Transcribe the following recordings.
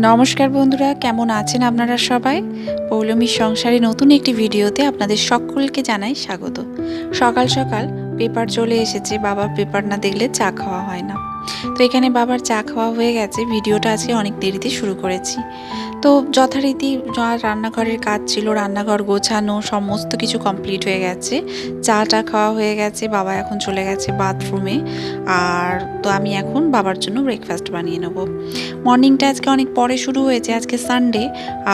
নমস্কার বন্ধুরা, কেমন আছেন আপনারা সবাই? পৌলমীর সংসারে নতুন একটি ভিডিওতে আপনাদের সকলকে জানাই স্বাগত। সকাল সকাল পেপার চলে এসেছে, বাবার পেপার না দেখলে চা খাওয়া হয় না। তো এখানে বাবার চা খাওয়া হয়ে গেছে। ভিডিওটা আজকে অনেক দেরিতে শুরু করেছি। তো যথারীতি রান্নাঘরের কাজ ছিল, রান্নাঘর গোছানো সমস্ত কিছু কমপ্লিট হয়ে গেছে। চাটা খাওয়া হয়ে গেছে, বাবা এখন চলে গেছে বাথরুমে। আর তো আমি এখন বাবার জন্য ব্রেকফাস্ট বানিয়ে নেব। মর্নিংটা আজকে অনেক পরে শুরু হয়েছে, আজকে সানডে।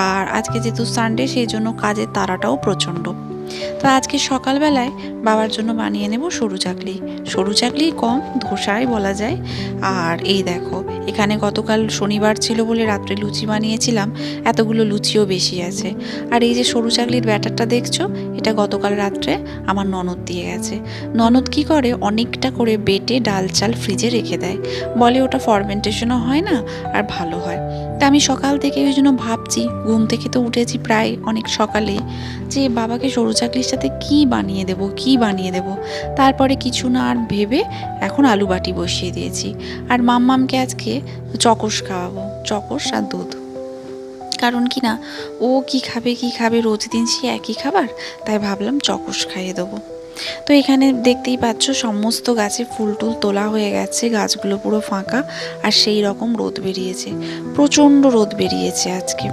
আর আজকে যেহেতু সানডে সেই জন্য কাজের তাড়াটাও প্রচণ্ড। তো আজকে সকালবেলায় বাবার জন্য বানিয়ে নেব সরু চাকলি। সরু চাকলি কম, ধোসাই বলা যায়। আর এই দেখো, এখানে গতকাল শনিবার ছিল বলে রাত্রে লুচি বানিয়েছিলাম, এতগুলো লুচিও বেশি আছে। আর এই যে সরু চাকলির ব্যাটারটা দেখছো, এটা গতকাল রাত্রে আমার ননদ দিয়ে গেছে। ননদ কি করে, অনেকটা করে বেটে ডাল চাল ফ্রিজে রেখে দেয়, বলে ওটা ফরমেন্টেশনও হয় না আর ভালো হয়। তা আমি সকাল থেকে ওই জন্য ভাবছি, ঘুম থেকে তো উঠেছি প্রায় অনেক সকালে, যে বাবাকে সরু চাকলির সাথে কি বানিয়ে দেব। তারপরে কিছু না আর ভেবে এখন আলু বাটি বসিয়ে দিয়েছি। আর মাম্মামকে আজকে চকোস খাওয়াবো, চকোস আর দুধ। কারণ কি না, ও কি খাবে রোজ দিন সে একই খাবার, তাই ভাবলাম চকোস খাইয়ে দেবো। তো এখানে দেখতেই পাচ্ছ সমস্ত গাছে ফুল টুল তোলা হয়ে গেছে, গাছগুলো পুরো ফাঁকা। আর সেই রকম রোদ বেরিয়েছে, প্রচণ্ড রোদ বেরিয়েছে আজকে।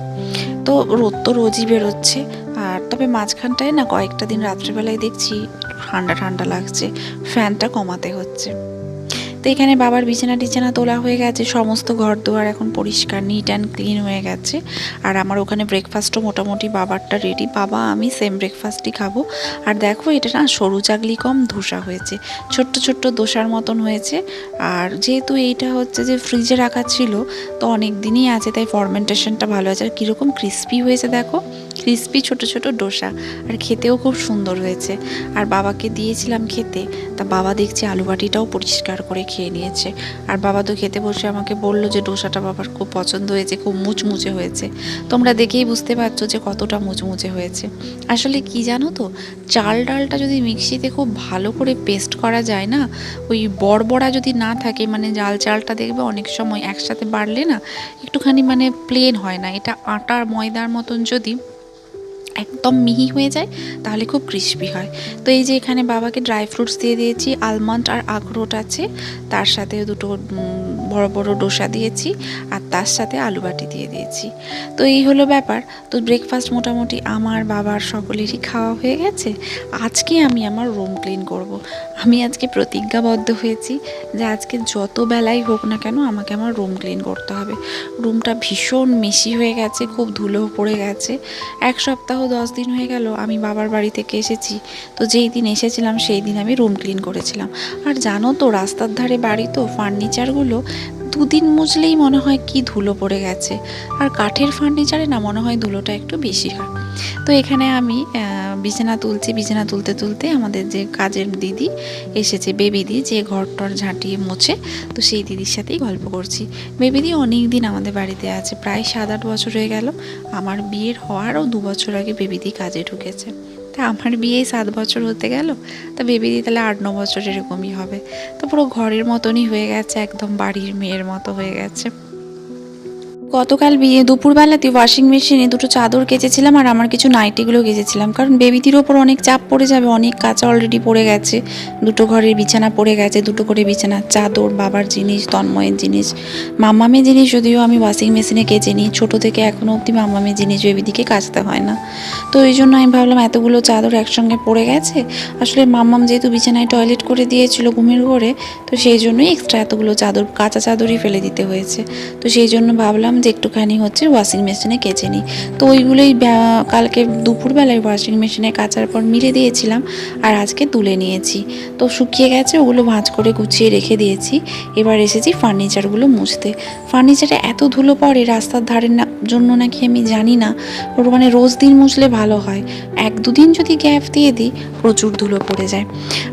তো রোদ তো রোজই বেরোচ্ছে। আর তবে মাঝখানটায় না কয়েকটা দিন রাত্রেবেলায় দেখছি ঠান্ডা ঠান্ডা লাগছে, ফ্যানটা কমাতে হচ্ছে। তো এখানে বাবার বিছানা তোলা হয়ে গেছে, সমস্ত ঘর দুয়ার এখন পরিষ্কার নিট অ্যান্ড ক্লিন হয়ে গেছে। আর আমার ওখানে ব্রেকফাস্টও মোটামুটি বাবারটা রেডি, বাবা আমি সেম ব্রেকফাস্টই খাবো। আর দেখো এটা না সরু চাকলি কম ধোসা হয়েছে, ছোট্ট ছোট্ট দোসার মতন হয়েছে। আর যেহেতু এইটা হচ্ছে যে ফ্রিজে রাখা ছিল, তো অনেক দিনই আছে, তাই ফরমেন্টেশনটা ভালো আছে। আর কীরকম ক্রিস্পি হয়েছে দেখো, ক্রিস্পি ছোট ছোট ডোসা। আর খেতেও খুব সুন্দর হয়েছে। আর বাবাকে দিয়েছিলাম খেতে, তা বাবা দেখছি আলু বাটিটাও পরিষ্কার করে খেয়ে নিয়েছে। আর বাবা তো খেতে বসে আমাকে বলল যে ডোসাটা বাবার খুব পছন্দ হয়েছে, খুব মুচমুচে হয়েছে। তোমরা দেখেই বুঝতে পারছো যে কতটা মুচমুচে হয়েছে। আসলে কি জানো তো, চাল ডালটা যদি মিক্সিতে খুব ভালো করে পেস্ট করা যায় না, ওই বড়বড়া যদি না থাকে, মানে জাল চালটা দেখবে অনেক সময় একসাথে বাড়লে না একটুখানি মানে প্লেন হয় না, এটা আটার ময়দার মতন যদি একদম মিহি হয়ে যায় তাহলে খুব ক্রিস্পি হয়। তো এই যে এখানে বাবাকে ড্রাই ফ্রুটস দিয়ে দিয়েছি, আলমন্ড আর আখরোট আছে, তার সাথে দুটো বড় বড় ডোসা দিয়েছি, আর তার সাথে আলু বাটি দিয়ে দিয়েছি। তো এই হলো ব্যাপার। তো ব্রেকফাস্ট মোটামুটি আমার বাবার সকলেরই খাওয়া হয়ে গেছে। আজকে আমি আমার রুম ক্লিন করব। আমি আজকে প্রতিজ্ঞাবদ্ধ হয়েছি যে আজকে যত বেলাই হোক না কেন আমাকে আমার রুম ক্লিন করতে হবে। রুমটা ভীষণ মেশি হয়ে গেছে, খুব ধুলো পড়ে গেছে। 1 সপ্তাহ 10 দিন হয়ে গেল আমি বাবার বাড়ি থেকে এসেছি। তো যেই দিন এসেছিলাম সেই দিন আমি রুম ক্লিন করেছিলাম। আর জানো তো, রাস্তার ধারে বাড়ি তো, ফার্নিচারগুলো 2 দিন মুছলেই মনে হয় কি ধুলো পড়ে গেছে। আর কাঠের ফার্নিচারে না মনে হয় ধুলোটা একটু বেশি হয়। তো এখানে আমি বিছানা তুলছি, বিছানা তুলতে তুলতে আমাদের যে কাজের দিদি এসেছে, বেবিদি, যে ঘরটর ঝাঁটিয়ে মোছে, তো সেই দিদির সাথেই গল্প করছি। বেবিদি অনেক দিন আমাদের বাড়িতে আছে, প্রায় 7-8 বছর হয়ে গেল। আমার বিয়ের হওয়ারও 2 বছর আগে বেবিদি কাজে ঢুকেছে। তা আমার বিয়ে 7 বছর হতে গেল, তা বেবিদি তাহলে 8-9 বছর এরকমই হবে। তো পুরো ঘরের মতনই হয়ে গেছে, একদম বাড়ির মেয়ের মতো হয়ে গেছে। গতকাল দুপুরবেলাতে ওয়াশিং মেশিনে 2টো চাদর কেচেছিলাম, আর আমার কিছু নাইটিগুলো কেচেছিলাম, কারণ বেবিটির ওপর অনেক চাপ পড়ে যাবে। অনেক কাঁচা অলরেডি পড়ে গেছে, 2টো ঘরের বিছানা পড়ে গেছে, 2টো করে বিছানার চাদর, বাবার জিনিস, তন্ময়ের জিনিস, মাম্মামের জিনিস যদিও আমি ওয়াশিং মেশিনে কেচে নিই। ছোটো থেকে এখনও অবধি মাম্মামের জিনিস বেবিদিকে কাচতে হয় না। তো এই জন্য আমি ভাবলাম এতগুলো চাদর একসঙ্গে পড়ে গেছে। আসলে মাম্মাম যেহেতু বিছানায় টয়লেট করে দিয়েছিল ঘুমের ঘরে, তো সেই জন্যই এক্সট্রা এতগুলো চাদর, কাঁচা চাদরই ফেলে দিতে হয়েছে। তো সেই জন্য ভাবলাম যে একটুখানি হচ্ছে ওয়াশিং মেশিনে কেচে নিই। তো ওইগুলোই কালকে দুপুরবেলায় ওয়াশিং মেশিনে কাচার পর মিলে দিয়েছিলাম, আর আজকে তুলে নিয়েছি। তো শুকিয়ে গেছে, ওগুলো ভাঁজ করে গুছিয়ে রেখে দিয়েছি। এবার এসেছি ফার্নিচারগুলো মুছতে। ফার্নিচারে এত ধুলো পড়ে রাস্তার ধারের জন্য নাকি আমি জানি না, ওর মানে রোজ দিন মুছলে ভালো হয়, 1-2 দিন যদি গ্যাপ দিয়ে দিই প্রচুর ধুলো পড়ে যায়।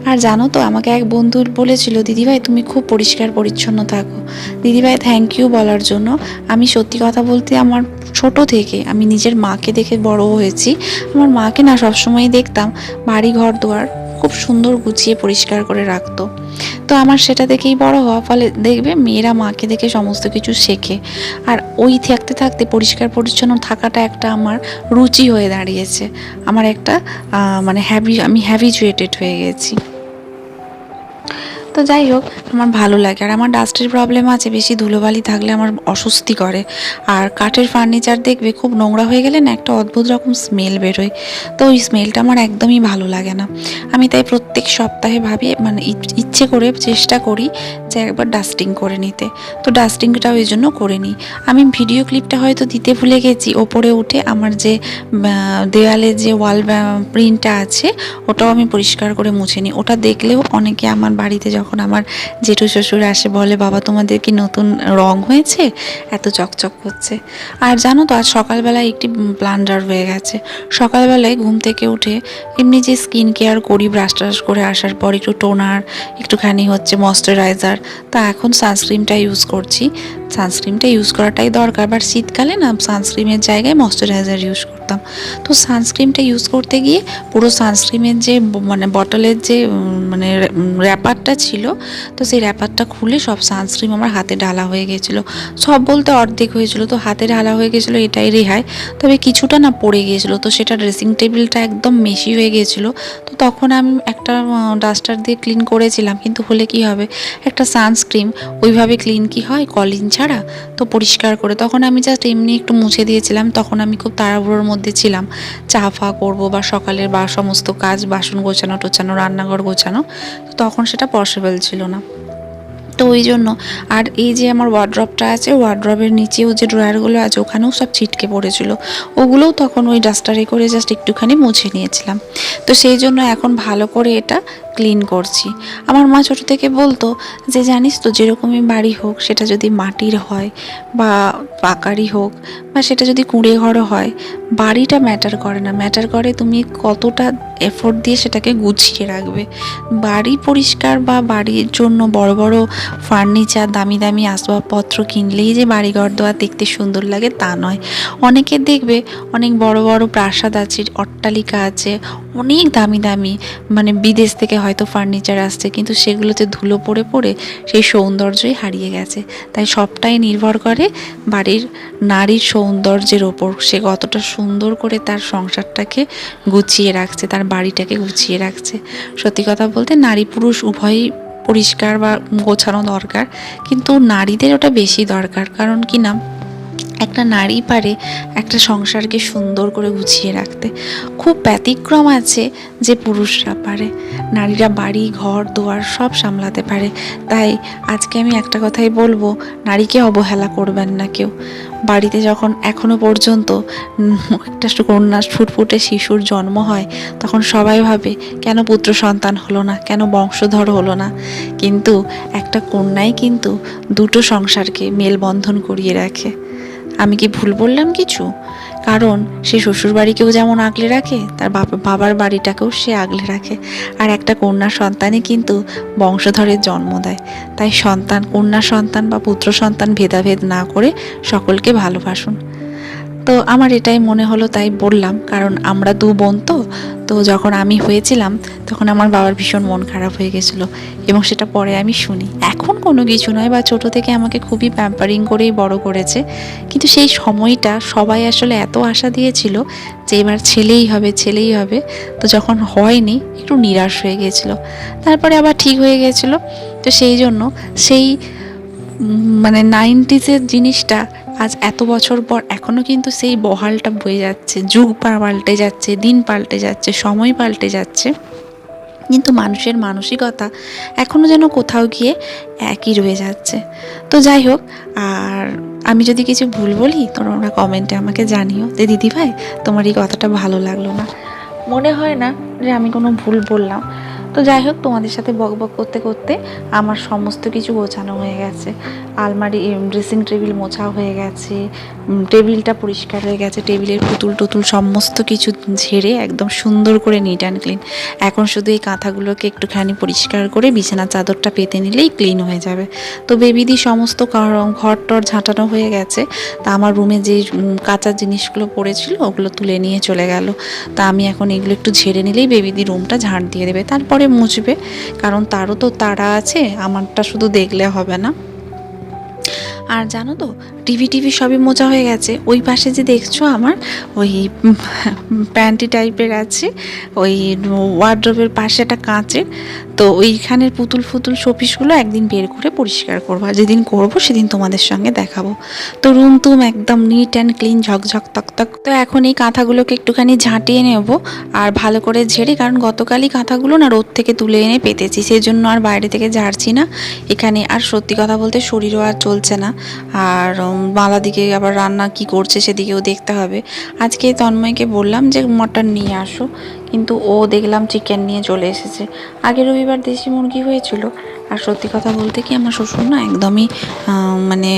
আর জানো তো, আমাকে এক বন্ধু বলেছিল, দিদিভাই তুমি খুব পরিষ্কার পরিচ্ছন্ন থাকো। দিদিভাই থ্যাংক ইউ বলার জন্য। আমি সত্যি কথা বলতে, আমার ছোট থেকে আমি নিজের মাকে দেখে বড় হয়েছি। আমার মাকে না সবসময় দেখতাম বাড়ি ঘর দুয়ার খুব সুন্দর গুছিয়ে পরিষ্কার করে রাখতো। তো আমার সেটা দেখেই বড় হওয়া, ফলে দেখবে মেয়েরা মাকে দেখে সমস্ত কিছু শেখে। আর ওই থাকতে থাকতে পরিষ্কার পরিচ্ছন্ন থাকাটা একটা আমার রুচি হয়ে দাঁড়িয়েছে, আমার একটা মানে আমি হ্যাবিচুয়েটেড হয়ে গেছি। তো যাই হোক, আমার ভালো লাগে। আর আমার ডাস্টের প্রবলেম আছে, বেশি ধুলোবালি থাকলে আমার অস্বস্তি করে। আর কাঠের ফার্নিচার দেখবে খুব নোংরা হয়ে গেলে না একটা অদ্ভুত রকম স্মেল বেরোয়, তো ওই স্মেলটা আমার একদমই ভালো লাগে না। আমি তাই প্রত্যেক সপ্তাহে ভাবি, মানে ইচ্ছে করে চেষ্টা করি যে একবার ডাস্টিং করে নিতে। তো ডাস্টিংটাও এই জন্য করে নিই। আমি ভিডিও ক্লিপটা হয়তো দিতে ভুলে গেছি, ওপরে উঠে আমার যে দেওয়ালে যে ওয়াল প্রিন্টটা আছে ওটাও আমি পরিষ্কার করে মুছে নিই। ওটা দেখলেও অনেকে আমার বাড়িতে যখন আমার জেঠু শ্বশুর আসে বলে, বাবা তোমাদের কি নতুন রং হয়েছে, এত চকচক করছে। আর জানো তো, আজ সকালবেলায় একটি ব্লান্ডার হয়ে গেছে। সকালবেলায় ঘুম থেকে উঠে এমনি যে স্কিন কেয়ার করি, ব্রাশ ট্রাশ করে আসার পর একটু টোনার, একটুখানি হচ্ছে ময়শ্চারাইজার, তা এখন সানস্ক্রিনটা ইউজ করছি। সানস্ক্রিনটা ইউজ করাটাই দরকার, বাট শীতকালে না সানস্ক্রিনের জায়গায় ময়শ্চারাইজার ইউজ করতাম। তো সানস্ক্রিনটা ইউজ করতে গিয়ে পুরো সানস্ক্রিনের যে মানে বটলের যে মানে র্যাপারটা ছিল, তো সেই র্যাপারটা খুলে সব সানস্ক্রিন আমার হাতে ঢালা হয়ে গেছিলো। সব বলতে অর্ধেক হয়েছিল, তো হাতে ঢালা হয়ে গেছিলো এটাই রেহাই, তবে কিছুটা না পড়ে গিয়েছিলো। তো সেটা ড্রেসিং টেবিলটা একদম মেশি হয়ে গিয়েছিলো। তো তখন আমি একটা ডাস্টার দিয়ে ক্লিন করেছিলাম, কিন্তু হলে কি হবে, একটা সানস্ক্রিন ওইভাবে ক্লিন কি হয় কলিন ছাড়া, তো পরিষ্কার করে তখন আমি জাস্ট এমনি একটু মুছে দিয়েছিলাম। তখন আমি খুব তাড়াহুড়োর মধ্যে ছিলাম, চা ফা করবো বা সকালের বা সমস্ত কাজ, বাসন গোছানো টোছানো, রান্নাঘর গোছানো, তো তখন সেটা পসিবল ছিল না। তো ওই জন্য, আর এই যে আমার ওয়ার্ড্রপটা আছে, ওয়ার্ড্রপের নিচেও যে ড্রয়ারগুলো আছে ওখানেও সব ছিটকে পড়েছিল, ওগুলোও তখন ওই ডাস্টারে করে জাস্ট একটুখানি মুছে নিয়েছিলাম। তো সেই জন্য এখন ভালো করে এটা ক্লিন করছি। আমার মা ছোটো থেকে বলতো যে জানিস তো, যেরকমই বাড়ি হোক, সেটা যদি মাটির হয় বা পাকারই হোক, বা সেটা যদি কুঁড়ে ঘরও হয়, বাড়িটা ম্যাটার করে না, ম্যাটার করে তুমি কতটা এফোর্ট দিয়ে সেটাকে গুছিয়ে রাখবে। বাড়ি পরিষ্কার বা বাড়ির জন্য বড় বড় ফার্নিচার, দামি দামি আসবাবপত্র কিনলেই যে বাড়িঘর দোয়ার দেখতে সুন্দর লাগে তা নয়। অনেকের দেখবে অনেক বড় বড় প্রাসাদ আছে, অট্টালিকা আছে, অনেক দামি দামি, মানে বিদেশ থেকে হয়তো ফার্নিচার আসছে, কিন্তু সেগুলোতে ধুলো পড়ে পড়ে সেই সৌন্দর্যই হারিয়ে গেছে। তাই সবটাই নির্ভর করে বাড়ির নারীর সৌন্দর্যের ওপর, সে কতটা সুন্দর করে তার সংসারটাকে গুছিয়ে রাখছে, তার বাড়িটাকে গুছিয়ে রাখছে। সত্যি কথা বলতে নারী পুরুষ উভয়ই পরিষ্কার বা গোছানো দরকার, কিন্তু নারীদের ওটা বেশি দরকার। কারণ কি না, একটা নারী পারে একটা সংসারকে সুন্দর করে গুছিয়ে রাখতে। খুব ব্যতিক্রম আছে যে পুরুষরা পারে, নারীরা বাড়ি ঘর দুয়ার সব সামলাতে পারে। তাই আজকে আমি একটা কথাই বলবো, নারীকে অবহেলা করবেন না কেউ। বাড়িতে যখন এখনো পর্যন্ত একটা কন্যা ফুটফুটে শিশুর জন্ম হয়, তখন সবাই ভাবে কেন পুত্র সন্তান হলো না, কেন বংশধর হলো না। কিন্তু একটা কন্যাই কিন্তু দুটো সংসারকে মেলবন্ধন করিয়ে রাখে। আমি কি ভুল বললাম কিছু? কারণ সে শ্বশুরবাড়িকেও যেমন আগলে রাখে, তার বাবার বাড়িটাকেও সে আগলে রাখে। আর একটা কন্যা সন্তানই কিন্তু বংশধরের জন্ম দেয়। তাই সন্তান, কন্যা সন্তান বা পুত্র সন্তান ভেদাভেদ না করে সকলকে ভালোবাসুন। তো আমার এটাই মনে হলো, তাই বললাম। কারণ আমরা দু বোন, তো যখন আমি হয়েছিলাম তখন আমার বাবার ভীষণ মন খারাপ হয়ে গেছিলো, এবং সেটা পরে আমি শুনি। এখন কোনো কিছু নয়, বা ছোটো থেকে আমাকে খুবই প্যাম্পারিং করেই বড় করেছে, কিন্তু সেই সময়টা সবাই আসলে এত আশা দিয়েছিল যে এবার ছেলেই হবে ছেলেই হবে। তো যখন হয়নি একটু নিরাশ হয়ে গেছিলো, তারপরে আবার ঠিক হয়ে গেছিলো। তো সেই জন্য সেই মানে 90s জিনিসটা আজ এত বছর পর এখনও কিন্তু সেই বহালটা বয়ে যাচ্ছে। যুগ পাল্টে যাচ্ছে, দিন পাল্টে যাচ্ছে, সময় পাল্টে যাচ্ছে, কিন্তু মানুষের মানসিকতা এখনও যেন কোথাও গিয়ে একই রয়ে যাচ্ছে। তো যাই হোক, আর আমি যদি কিছু ভুল বলি তোমরা কমেন্টে আমাকে জানিও যে দিদিভাই তোমার এই কথাটা ভালো লাগলো না। মনে হয় না যে আমি কোনো ভুল বললাম। তো যাই হোক, তোমাদের সাথে বকবক করতে করতে আমার সমস্ত কিছু গোছানো হয়ে গেছে। আলমারি, ড্রেসিং টেবিল মোছা হয়ে গেছে, টেবিলটা পরিষ্কার হয়ে গেছে, টেবিলের পুতুল টুতুল সমস্ত কিছু ঝেড়ে একদম সুন্দর করে নিট অ্যান্ড ক্লিন। এখন শুধু এই কাঁথাগুলোকে একটুখানি পরিষ্কার করে বিছানার চাদরটা পেতে নিলেই ক্লিন হয়ে যাবে। তো বেবিদি সমস্ত ঘর টর ঝাঁটানো হয়ে গেছে। তা আমার রুমে যে কাঁচা জিনিসগুলো পড়েছিল ওগুলো তুলে নিয়ে চলে গেল। তা আমি এখন এগুলো একটু ঝেড়ে নিলেই বেবিদি রুমটা ঝাঁট দিয়ে দেবে, তারপরে মুছবে, কারণ তারও তো তাড়া আছে, আমারটা শুধু দেখলে হবে না। আর জানো তো, টিভি সবই মোজা হয়ে গেছে। ওই পাশে যে দেখছো আমার ওই প্যান্টি টাইপের আছে, ওই ওয়ার্ড্রোবের পাশে একটা কাঁচের, তো ওইখানের পুতুল শোপিসগুলো একদিন বের করে পরিষ্কার করবো, আর যেদিন করবো সেদিন তোমাদের সঙ্গে দেখাবো। তো রুম তুম একদম নিট অ্যান্ড ক্লিন, ঝকঝক তকতক। তো এখন এই কাঁথাগুলোকে একটুখানি ঝাঁটিয়ে নেবো আর ভালো করে ঝেড়ে, কারণ গতকালই কাঁথাগুলো না রোদ থেকে তুলে এনে পেতেছি, সেই জন্য আর বাইরে থেকে ঝাড়ছি না এখানে। আর সত্যি কথা বলতে শরীরও আর চলছে না, আর মালা দিকে আবার রান্না কি করছে সেদিকেও দেখতে হবে। আজকে তন্ময়কে বললাম যে মটন নিয়ে আসো, কিন্তু ও দেখলাম চিকেন নিয়ে চলে এসেছে। আগের রবিবার দেশি মুরগি হয়েছিল। আর সত্যি কথা বলতে কি, আমার শ্বশুর না একদমই মানে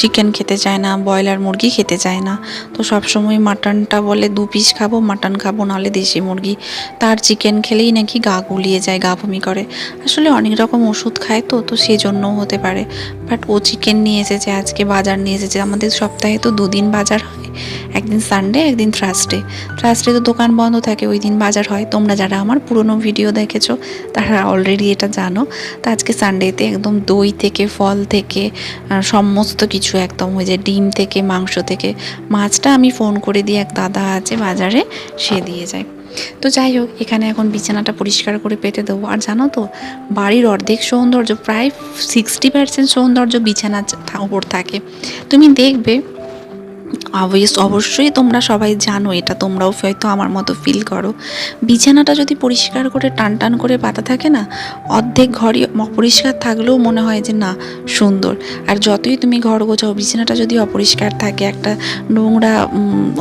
চিকেন খেতে চায় না, ব্রয়লার মুরগি খেতে চায় না। তো সবসময় মাটনটা বলে 2 পিস খাবো, মাটন খাবো, নাহলে দেশি মুরগি। তার চিকেন খেলেই নাকি গা গুলিয়ে যায়, গা বমি করে। আসলে অনেক রকম ওষুধ খায়, তো সেই জন্যও হতে পারে। বাট ও চিকেন নিয়ে এসেছে, আজকে বাজার নিয়ে এসেছে। আমাদের সপ্তাহে তো 2 দিন বাজার হয়, একদিন সানডে, একদিন থার্সডে তো দোকান বন্ধ থাকে, ওই দিন বাজার হয়। তোমরা যারা আমার পুরনো ভিডিও দেখেছো তারা অলরেডি এটা জানো। তো আজকে সানডেতে একদম দই থেকে, ফল থেকে, সমস্ত কিছু একদম, ওই যে ডিম থেকে, মাংস থেকে। মাছটা আমি ফোন করে দিয়ে, এক দাদা আছে বাজারে, সে দিয়ে যায়। তো যাই হোক, এখানে এখন বিছানাটা পরিষ্কার করে পেতে দেবো। আর জানো তো, বাড়ির অর্ধেক সৌন্দর্য, প্রায় 60% সৌন্দর্য বিছানার উপর থাকে। তুমি দেখবে, অবশ্যই তোমরা সবাই জানো এটা, তোমরাও হয়তো আমার মতো ফিল করো, বিছানাটা যদি পরিষ্কার করে টান করে পাতা থাকে না, অর্ধেক ঘরই অপরিষ্কার থাকলেও মনে হয় যে না সুন্দর। আর যতই তুমি ঘর গোছাও, বিছানাটা যদি অপরিষ্কার থাকে, একটা নোংরা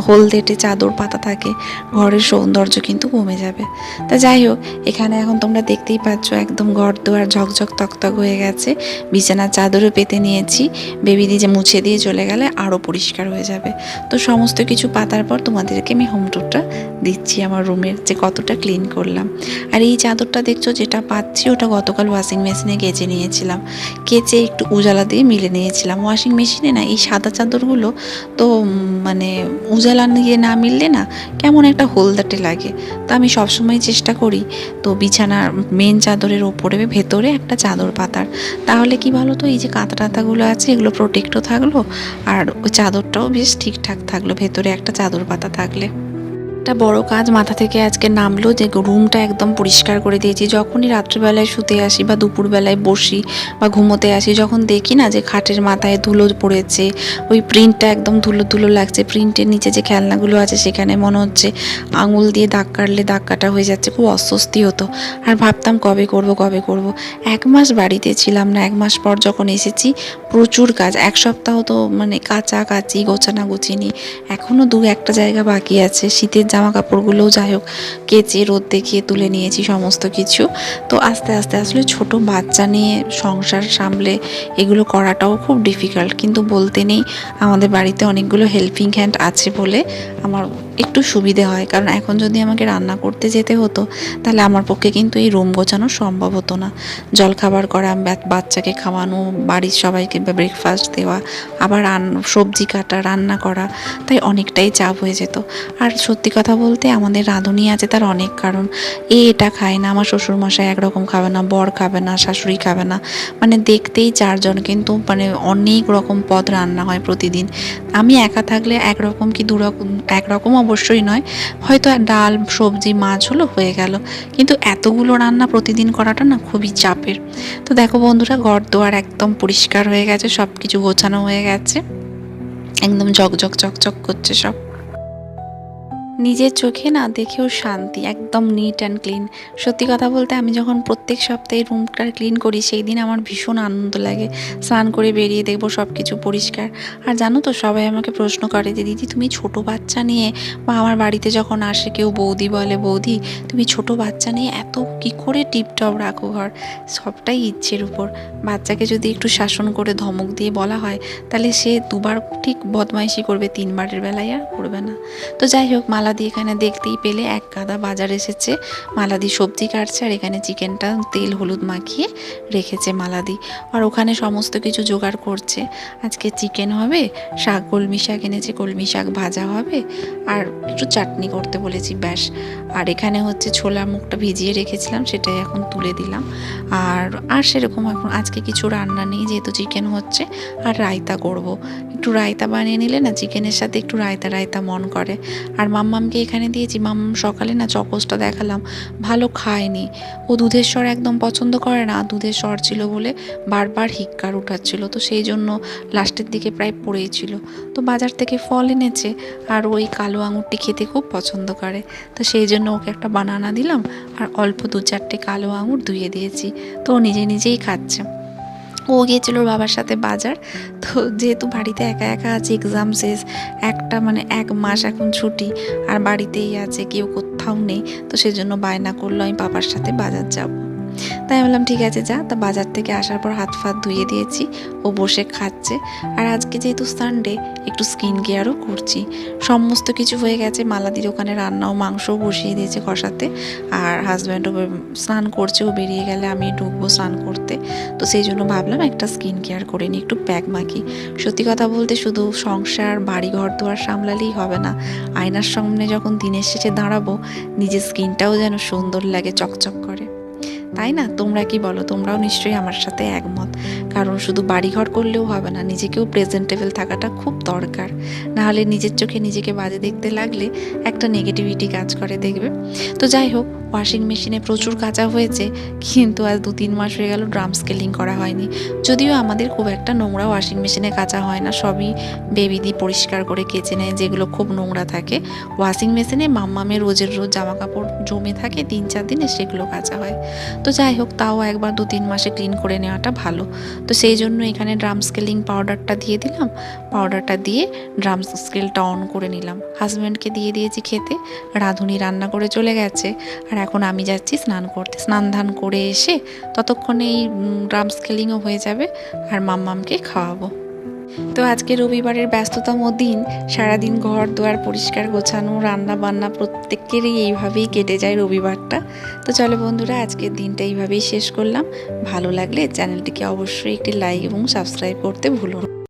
হলদেটে চাদর পাতা থাকে, ঘরের সৌন্দর্য কিন্তু কমে যাবে। তা যাই হোক, এখানে এখন তোমরা দেখতেই পাচ্ছ একদম ঘর দুয়ার ঝকঝক তকতক হয়ে গেছে। বিছানার চাদরও পেতে নিয়েছি, বেবিদি যে মুছে দিয়ে চলে গেলে আরও পরিষ্কার হয়ে যাবে। তো সমস্ত কিছু পাতার পর তোমাদেরকে আমি হোম টুরটা দিচ্ছি আমার রুমের, যে কতটা ক্লিন করলাম। আর এই চাদরটা দেখছো যেটা পাচ্ছি, ওটা গতকাল ওয়াশিং মেশিনে কেচে নিয়েছিলাম, কেচে একটু উজালা দিয়ে মিলে নিয়েছিলাম। ওয়াশিং মেশিনে না এই সাদা চাদরগুলো তো মানে উজালা দিয়ে না মিললে না কেমন একটা হলদাটে লাগে। তো আমি সবসময় চেষ্টা করি তো বিছানার মেন চাদরের ওপরে ভেতরে একটা চাদর পাতার, তাহলে কি বলো তো, এই যে কাঁথা টাতাগুলো আছে এগুলো প্রোটেক্টও থাকলো, আর ওই চাদরটাও বেশ ঠিকঠাক থাকলো ভেতরে একটা চাদর পাতা থাকলে। একটা বড় কাজ মাথা থেকে আজকে নামলো, যে রুমটা একদম পরিষ্কার করে দিয়েছি। যখনই রাত্রিবেলায় শুতে আসি বা দুপুরবেলায় বসি বা ঘুমোতে আসি, যখন দেখি না যে খাটের মাথায় ধুলো পড়েছে, ওই প্রিন্টটা একদম ধুলো লাগছে, প্রিন্টের নিচে যে খেলনাগুলো আছে সেখানে মনে হচ্ছে আঙুল দিয়ে দাগ কাটলে দাগ কাটা হয়ে যাচ্ছে, খুব অস্বস্তি হতো। আর ভাবতাম কবে করব। 1 মাস বাড়িতে ছিলাম না, 1 মাস পর যখন এসেছি প্রচুর কাজ, 1 সপ্তাহ তো মানে কাচাকাচি গোছানা গুছিনি, এখনও 2-1টা জায়গা বাকি আছে। শীতের জামা কাপড়গুলোও যাই হোক কেচে রোদ দেখিয়ে তুলে নিয়েছি সমস্ত কিছু। তো আস্তে আস্তে আসলে ছোট বাচ্চা নিয়ে সংসার সামলে এগুলো করাটাও খুব ডিফিকাল্ট, কিন্তু বলতে নেই, আমাদের বাড়িতে অনেকগুলো হেল্পিং হ্যান্ড আছে বলে আমার একটু সুবিধে হয়। কারণ এখন যদি আমাকে রান্না করতে যেতে হতো, তাহলে আমার পক্ষে কিন্তু এই রুম গোছানো সম্ভব হতো না। জলখাবার করা, বাচ্চাকে খাওয়ানো, বাড়ির সবাইকে ব্রেকফাস্ট দেওয়া, আবার সবজি কাটা, রান্না করা, তাই অনেকটাই চাপ হয়ে যেত। আর সত্যি কথা বলতে, আমাদের রাঁধুনি আছে তার অনেক কারণ। এটা খায় না, আমার শ্বশুরমশাই একরকম খাবে না, বর খাবে না, শাশুড়ি খাবে না, মানে দেখতেই 4 জন, কিন্তু মানে অনেক রকম পদ রান্না হয় প্রতিদিন। আমি একা থাকলে একরকম কি 2 রকম, একরকম অবশ্যই নয়, হয়তো ডাল সবজি মাছ হলো হয়ে গেল, কিন্তু এতগুলো রান্না প্রতিদিন করাটা না খুবই চাপের। তো দেখো বন্ধুরা, ঘর দুয়ার একদম পরিষ্কার হয়ে গেছে, সব কিছু গোছানো হয়ে গেছে, একদম ঝকঝক চকচক করছে সব। নিজের চোখে না দেখেও শান্তি, একদম নিট অ্যান্ড ক্লিন। সত্যি কথা বলতে আমি যখন প্রত্যেক সপ্তাহে রুমটা ক্লিন করি সেই দিন আমার ভীষণ আনন্দ লাগে। স্নান করে বেরিয়ে দেখবো সব কিছু পরিষ্কার। আর জানো তো, সবাই আমাকে প্রশ্ন করে যে দিদি তুমি ছোট বাচ্চা নিয়ে, বা আমার বাড়িতে যখন আসে কেউ বৌদি বলে, বৌদি তুমি ছোট বাচ্চা নিয়ে এত কী করে টিপটপ রাখো ঘর। সবটাই ইচ্ছের উপর। বাচ্চাকে যদি একটু শাসন করে ধমক দিয়ে বলা হয় তাহলে সে দুবার ঠিক বদমাইশি করবে, তিনবারের বেলায় আর করবে না। তো যাই হোক, মালাদি এখানে দেখতেই পেলে এক গাদা বাজার এসেছে। মালাদি সবজি কাটছে আর এখানে চিকেনটা তেল হলুদ মাখিয়ে রেখেছে মালাদি। আর ওখানে সমস্ত কিছু জোগাড় করছে। আজকে চিকেন হবে, শাক কলমি শাক এনেছে, কলমি শাক ভাজা হবে, আর একটু চাটনি করতে বলেছি, ব্যাস। আর এখানে হচ্ছে ছোলা মুখটা ভিজিয়ে রেখেছিলাম, সেটাই এখন তুলে দিলাম। আর আর সেরকম এখন আজকে কিছু রান্না নেই, যেহেতু চিকেন হচ্ছে। আর রায়তা করব, একটু রায়তা বানিয়ে নিলে না চিকেনের সাথে একটু রায়তা রায়তা মন করে। আর মাম্মামকে এখানে দিয়েছি। মাম্মাম সকালে না চকোসটা দেখালাম, ভালো খায়নি। ও দুধের স্বর একদম পছন্দ করে না, দুধের স্বর ছিল বলে বারবার হিক্কার উঠাচ্ছিল, তো সেই জন্য লাস্টের দিকে প্রায় পড়েই ছিল। তো বাজার থেকে ফল এনেছে, আর ওই কালো আঙুরটি খেতে খুব পছন্দ করে, তো সেই জন্য ওকে একটা বানানা দিলাম আর অল্প 2-4টে কালো আঙুর ধুয়ে দিয়েছি। তো ও নিজে নিজেই খাচ্ছে। ও গিয়েছিল ওর বাবার সাথে বাজার। তো যেহেতু বাড়িতে একা একা আছে, এক্সাম শেষ, একটা মানে 1 মাস এখন ছুটি, আর বাড়িতেই আছে, কেউ কোথাও নেই, তো সেজন্য বায়না করলো আমি বাবার সাথে বাজার যাব। তাই বললাম ঠিক আছে যা। তা বাজার থেকে আসার পর হাত ফাত ধুয়ে দিয়েছি, ও বসে খাচ্ছে। আর আজকে যেহেতু সানডে, একটু স্কিন কেয়ারও করছি। সমস্ত কিছু হয়ে গেছে, মালাদির ওখানে রান্নাও, মাংসও বসিয়ে দিয়েছে কষাতে। আর হাজব্যান্ডও স্নান করছে, ও বেরিয়ে গেলে আমি ঢুকবো স্নান করতে। তো সেই জন্য ভাবলাম একটা স্কিন কেয়ার করে নিই, একটু প্যাক মাখি। সত্যি কথা বলতে শুধু সংসার বাড়ি ঘর দুয়ার সামলালেই হবে না, আয়নার সামনে যখন দিনের শেষে দাঁড়াবো নিজের স্কিনটাও যেন সুন্দর লাগে, চকচক করে, তাই না? তোমরা কি বলো? তোমরাও নিশ্চয়ই আমার সাথে একমত। কারণ শুধু বাড়িঘর করলেও হবে না, নিজেকেও প্রেজেন্টেবল থাকাটা খুব দরকার। নাহলে নিজের চোখে নিজেকে বাজে দেখতে লাগলে একটা নেগেটিভিটি কাজ করে, দেখবে। তো যাই হোক, ওয়াশিং মেশিনে প্রচুর কাচা হয়েছে, কিন্তু আজ 2-3 মাস হয়ে গেল ড্রাম স্কেলিং করা হয়নি। যদিও আমাদের খুব একটা নোংরা ওয়াশিং মেশিনে কাচা হয় না, সবই বেবি দিয়ে পরিষ্কার করে কেচে নেয়, যেগুলো খুব নোংরা থাকে। ওয়াশিং মেশিনে মাম্মামের রোজের রোজ জামা কাপড় জমে থাকে 3-4 দিনে, সেগুলো কাচা হয়। তো যাই হোক, তাও একবার 2-3 মাসে ক্লিন করে নেওয়াটা ভালো। তো সেই জন্য এখানে ড্রাম স্কেলিং পাউডারটা দিয়ে দিলাম, পাউডারটা দিয়ে ড্রাম স্কেলটা অন করে নিলাম। হাজব্যান্ডকে দিয়ে দিয়েছি খেতে, রাঁধুনি রান্না করে চলে গেছে। আর এখন আমি যাচ্ছি স্নান করতে। স্নান ধান করে এসে ততক্ষণে এই ড্রাম স্কেলিংও হয়ে যাবে, আর মাম্মামকে খাওয়াবো। তো আজকে রবিবারের ব্যস্ততম দিন, সারাদিন ঘর দুয়ার পরিষ্কার গোছানো, রান্না বান্না, প্রত্যেকেরই এইভাবেই কেটে যায় রবিবারটা। তো চলো বন্ধুরা, আজকের দিনটা এইভাবেই শেষ করলাম। ভালো লাগলে চ্যানেলটিকে অবশ্যই একটি লাইক এবং সাবস্ক্রাইব করতে ভুলো না।